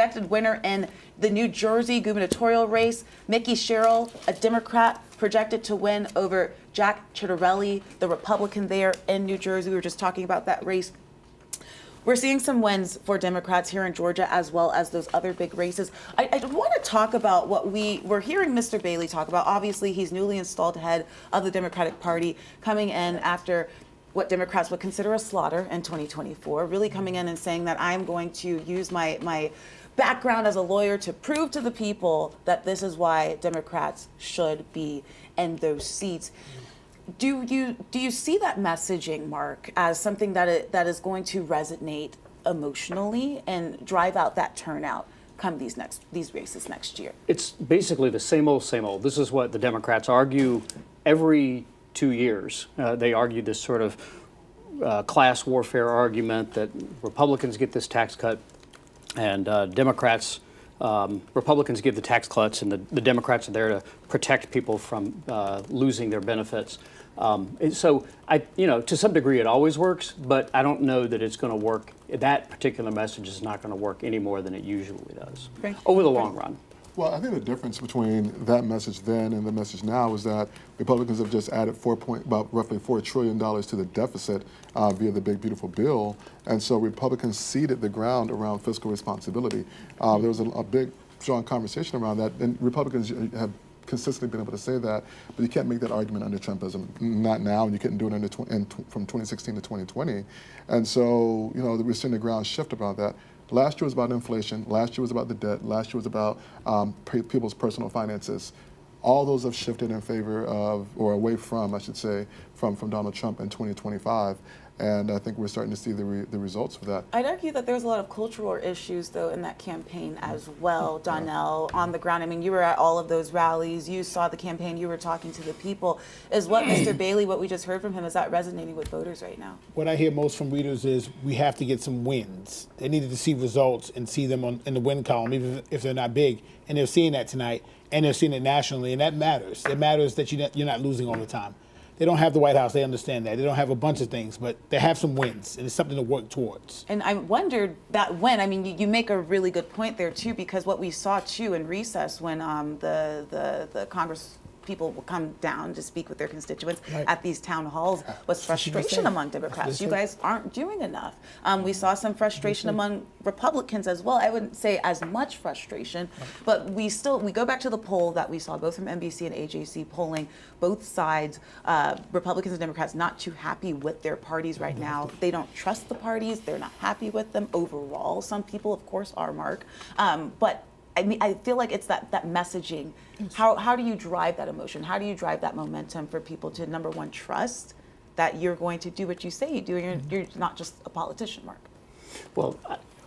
Expected winner in the New Jersey gubernatorial race, Mickey Sherrill, a Democrat, projected to win over Jack Ciattarelli, the Republican there in New Jersey. We were just talking about that race. We're seeing some wins for Democrats here in Georgia as well as those other big races. I want to talk about what we're hearing Mr. Bailey talk about. Obviously, he's newly installed head of the Democratic Party, coming in after what Democrats would consider a slaughter in 2024, really coming in and saying that I'm going to use my background as a lawyer to prove to the people that this is why Democrats should be in those seats. Do you see that messaging, Mark, as something that is going to resonate emotionally and drive out that turnout come these races next year? It's basically the same old, same old. This is what the Democrats argue every 2 years. They argue this sort of class warfare argument that Republicans get this tax cut and Republicans give the tax cuts, and the Democrats are there to protect people from losing their benefits. So, to some degree, it always works, but I don't know that it's going to work. That particular message is not going to work any more than it usually does over the long run. Well, I think the difference between that message then and the message now is that Republicans have just added about roughly $4 trillion to the deficit via the big, beautiful bill. And so Republicans ceded the ground around fiscal responsibility. There was a big, strong conversation around that. And Republicans have consistently been able to say that, but you can't make that argument under Trumpism. Not now, and you couldn't do it from 2016 to 2020. And so, we're seeing the ground shift about that. Last year was about inflation. Last year was about the debt. Last year was about people's personal finances. All those have shifted in favor of, or away from, I should say, from Donald Trump in 2025. And I think we're starting to see the results of that. I'd argue that there's a lot of cultural issues, though, in that campaign as well, Donnell, on the ground. I mean, you were at all of those rallies. You saw the campaign. You were talking to the people. Is what Mr. Bailey, what we just heard from him, is that resonating with voters right now? What I hear most from readers is we have to get some wins. They needed to see results and see them in the win column, even if they're not big. And they're seeing that tonight, and they're seeing it nationally, and that matters. It matters that you're not losing all the time. They don't have the White House, they understand that. They don't have a bunch of things, but they have some wins, and it's something to work towards. And I wondered that when, I mean, you make a really good point there, too, because what we saw, too, in recess when the Congress people will come down to speak with their constituents at these town halls was frustration among Democrats. You guys aren't doing enough. We saw some frustration among Republicans as well. I wouldn't say as much frustration, but we go back to the poll that we saw both from NBC and AJC polling both sides, Republicans and Democrats not too happy with their parties right now. They don't trust the parties. They're not happy with them overall. Some people, of course, are, Mark. But I mean, I feel like it's that messaging. How do you drive that emotion? How do you drive that momentum for people to, number one, trust that you're going to do what you say you do, and you're not just a politician, Mark? Well,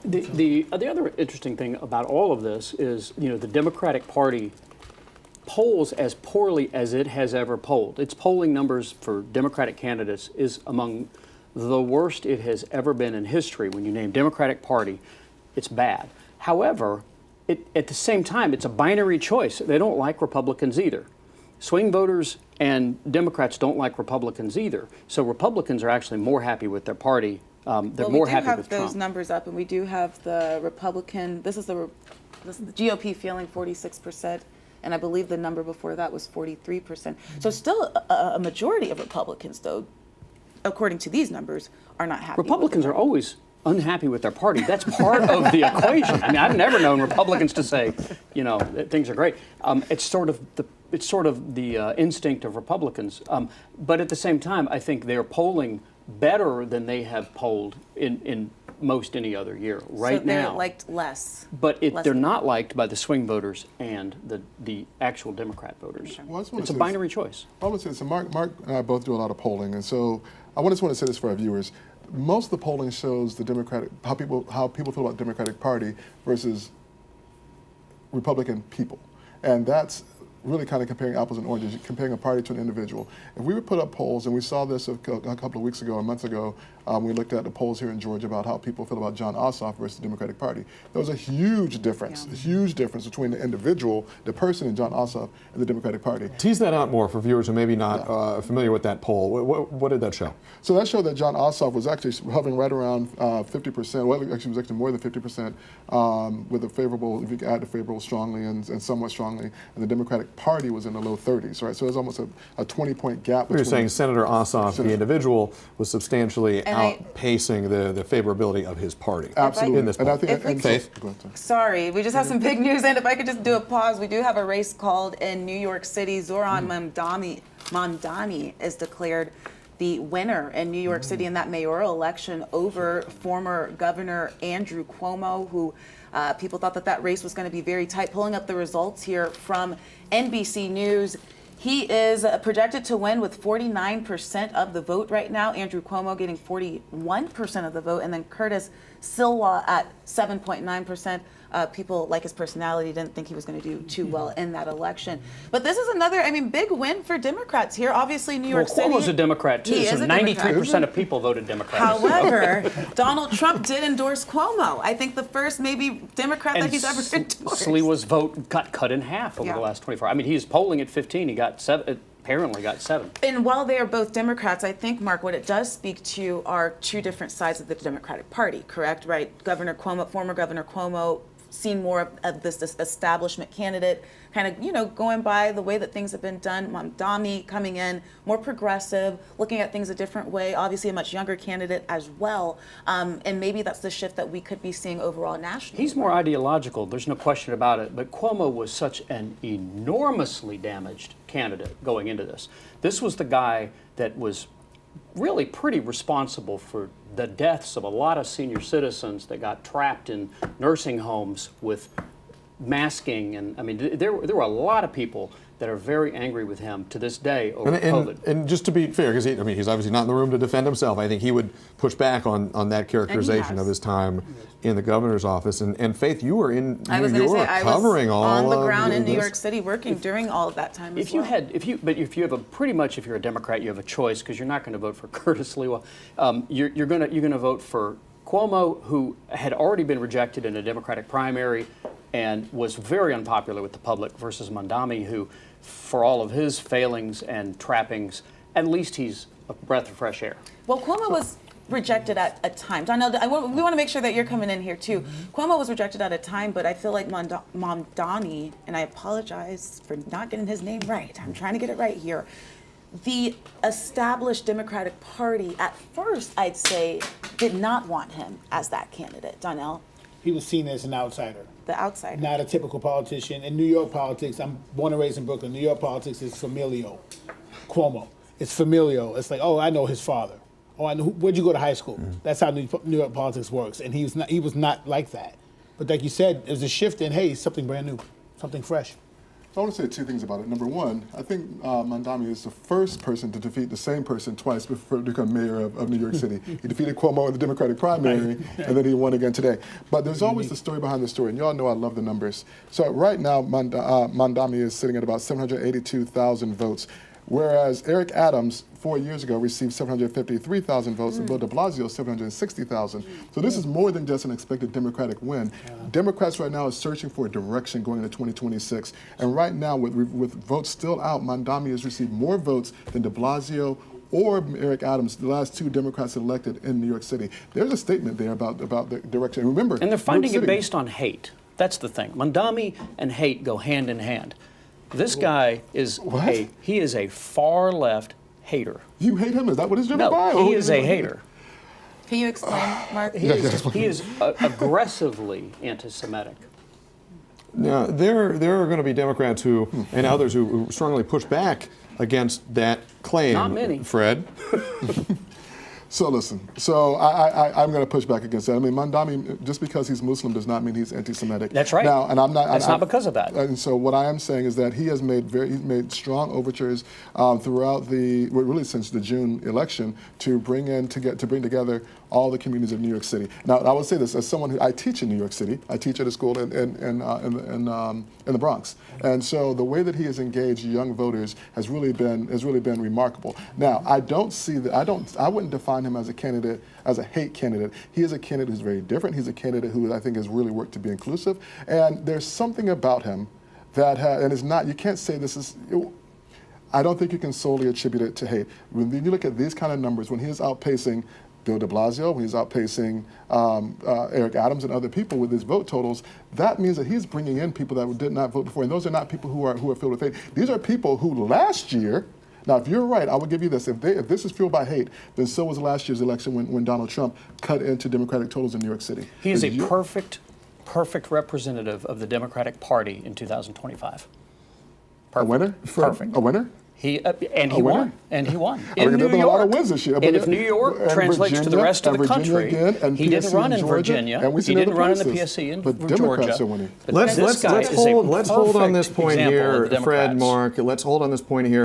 the other interesting thing about all of this is, the Democratic Party polls as poorly as it has ever polled. Its polling numbers for Democratic candidates is among the worst it has ever been in history. When you name Democratic Party, it's bad. However, at the same time, it's a binary choice. They don't like Republicans either. Swing voters and Democrats don't like Republicans either. So Republicans are actually more happy with their party. They're more happy with Trump. We do have those numbers up, and we do have the Republican. This is the GOP feeling 46%, and I believe the number before that was 43%. So still a majority of Republicans, though, according to these numbers, are not happy. Republicans are always unhappy with their party. That's part of the equation. I mean, I've never known Republicans to say, that things are great. It's sort of the instinct of Republicans. But at the same time, I think they're polling better than they have polled in most any other year right now. So they're liked less. But they're not liked by the swing voters and the actual Democrat voters. Well, it's a binary choice. I want to say, so Mark and I both do a lot of polling, and so I just want to say this for our viewers. Most of the polling shows how people feel about the Democratic Party versus Republican people, and that's really kind of comparing apples and oranges, comparing a party to an individual. If we would put up polls, and we saw this a couple of weeks ago, a month ago, we looked at the polls here in Georgia about how people feel about John Ossoff versus the Democratic Party. There was a huge difference, a huge difference between the individual, the person in John Ossoff, and the Democratic Party. Tease that out more for viewers who may be not familiar with that poll. What did that show? So that showed that John Ossoff was actually hovering right around 50%. Well, actually, it was actually more than 50% with a favorable, if you add the favorable strongly and somewhat strongly, and the Democratic Party was in the low 30s, right? So there's almost a 20-point gap. You're saying Senator Ossoff, the individual, was substantially And outpacing the favorability of his party. Absolutely. In this poll. And I think, Faith? Go ahead, sorry. Sorry, we just have some big news, and if I could just do a pause, we do have a race called in New York City. Zoran Mamdani is declared the winner in New York City in that mayoral election over former Governor Andrew Cuomo, who people thought that race was going to be very tight. Pulling up the results here from NBC News, he is projected to win with 49% of the vote right now. Andrew Cuomo getting 41% of the vote, and then Curtis Silwa at 7.9%. People like his personality didn't think he was going to do too well in that election. But this is another, big win for Democrats here. Obviously, New York City. Cuomo's a Democrat too, He so is a 93% of people voted Democrat. However, Donald Trump did endorse Cuomo. I think the first maybe Democrat that he's ever endorsed. Sliwa's vote got cut in half over the last 24 hours. He's polling at 15. He got 7. Apparently got 7. And while they are both Democrats, I think, Mark, what it does speak to are two different sides of the Democratic Party, correct? Right? Governor Cuomo, former Governor Cuomo, seen more of this establishment candidate, kind of, going by the way that things have been done. Mamdani coming in, more progressive, looking at things a different way, obviously a much younger candidate as well. And maybe that's the shift that we could be seeing overall nationally. He's more ideological, there's no question about it, but Cuomo was such an enormously damaged candidate going into this. This was the guy that was really pretty responsible for the deaths of a lot of senior citizens that got trapped in nursing homes with masking. And there were a lot of people that are very angry with him to this day over COVID. And just to be fair, because he's obviously not in the room to defend himself, I think he would push back on that characterization of his time in the governor's office. And Faith, you were in New York covering all on the of ground in New this. York City working during all of that time. If you have if you're a Democrat, you have a choice because you're not going to vote for Curtis Sliwa. You're going to vote for Cuomo, who had already been rejected in a Democratic primary and was very unpopular with the public, versus Mamdani, who, for all of his failings and trappings, at least he's a breath of fresh air. Well, Cuomo was rejected at a time. Donnell, we want to make sure that you're coming in here too. Cuomo was rejected at a time, but I feel like Mamdani, and I apologize for not getting his name right. I'm trying to get it right here. The established Democratic Party at first, I'd say, did not want him as that candidate. Donnell? He was seen as an outsider. The outsider. Not a typical politician. In New York politics, I'm born and raised in Brooklyn. New York politics is familial. Cuomo. It's familial. It's like, oh, I know his father. Oh, I know. Where'd you go to high school? That's how New York politics works. And he was not like that. But like you said, there's a shift in, hey, something brand new, something fresh. I want to say two things about it. Number one, I think Mamdani is the first person to defeat the same person twice before to become mayor of New York City. He defeated Cuomo in the Democratic primary, and then he won again today. But there's always the story behind the story, and y'all know I love the numbers. So right now, Mamdani is sitting at about 782,000 votes, whereas Eric Adams 4 years ago received 753,000 votes, and Bill de Blasio 760,000. So this is more than just an expected Democratic win. Democrats right now are searching for a direction going into 2026. And right now, with votes still out, Mamdani has received more votes than de Blasio or Eric Adams, the last two Democrats elected in New York City. There's a statement there about the direction. And remember, and they're finding it based on hate. That's the thing. Mamdani and hate go hand in hand. This guy is he is a far left hater. You hate him? Is that what it's driven by? No, he is a hater. Can you explain, Mark? He is aggressively anti-Semitic. Now, there are going to be Democrats who and others who strongly push back against that claim. Not many. Fred. So listen, I'm going to push back against that. I mean, Mandami, just because he's Muslim does not mean he's anti-Semitic. That's right. Now, and I'm not. That's not because of that. And so what I am saying is that he's made strong overtures throughout really since the June election to bring together all the communities of New York City. Now, I will say this as someone who I teach in New York City. I teach at a school in the Bronx, and so the way that he has engaged young voters has really been remarkable. Now, I don't see that. I wouldn't define him as a candidate, as a hate candidate. He is a candidate who's very different. He's a candidate who I think has really worked to be inclusive. And there's something about him that, and it's not, you can't say this is, I don't think you can solely attribute it to hate. When you look at these kind of numbers, when he is outpacing Bill de Blasio, when he's outpacing Eric Adams and other people with his vote totals, that means that he's bringing in people that did not vote before. And those are not people who are filled with hate. These are people who last year, now, if you're right, I will give you this. If this is fueled by hate, then so was last year's election when Donald Trump cut into Democratic totals in New York City. He is a perfect representative of the Democratic Party in 2025. Perfect. A winner? Perfect. A winner? He winner? won. And he won. I mean, In there have New been a lot of York. wins this year. And if New York translates to the rest of the country, he didn't run in Virginia. He didn't run in the PSC in but Georgia. Democrats are winning. But Let's hold on this point here, Fred, Mark. Mark. Let's hold on this point here.